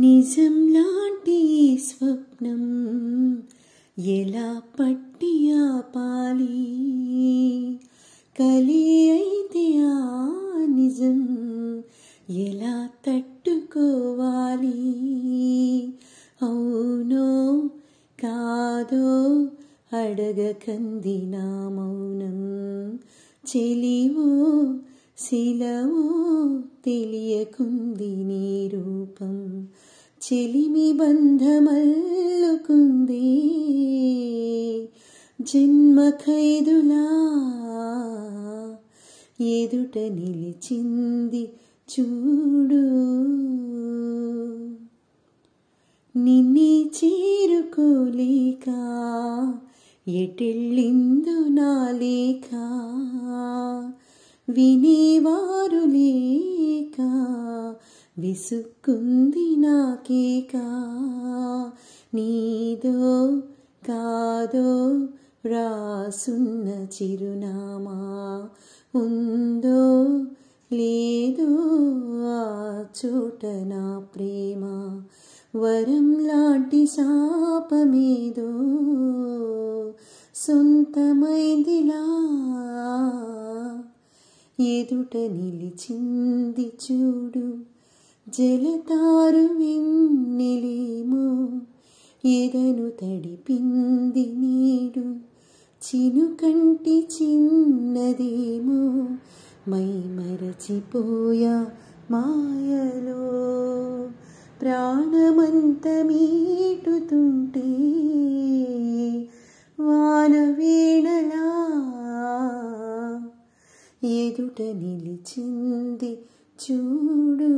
నిజం లాంటి స్వప్నం ఎలా పట్టి ఆపాలి, కలి అయితే ఆ నిజం ఎలా తట్టుకోవాలి. అవునో కాదో అడగకంది నా మౌనం, చెలివో శిలవో తెలియకుంది నీ రూపం. చెలిమి బంధమల్లుకుంది జన్మ ఖైదులా, ఎదుట నిలిచింది చూడు. నిన్నే చేరుకోలేక ఎటెళ్ళిందో నా లేఖ, వినేవారు లేక విసుక్కుంది నాకేక. నీదో కాదో రాసున్న చిరునామా, ఉందో లేదో ఆ చోట నా ప్రేమ. వరం లాంటి శాపమేదో సొంతమైందిలా, ఎదుట నిలిచింది చూడు. జలతారు వెన్నెలేమో ఎదను తడిపింది నీడు, చినుకంటి చిన్నదేమో మై మరచిపోయా మాయలో. ప్రాణమంత మీటుతుంటే వాన వీణలా, ఎదుట నిలిచింది చూడు.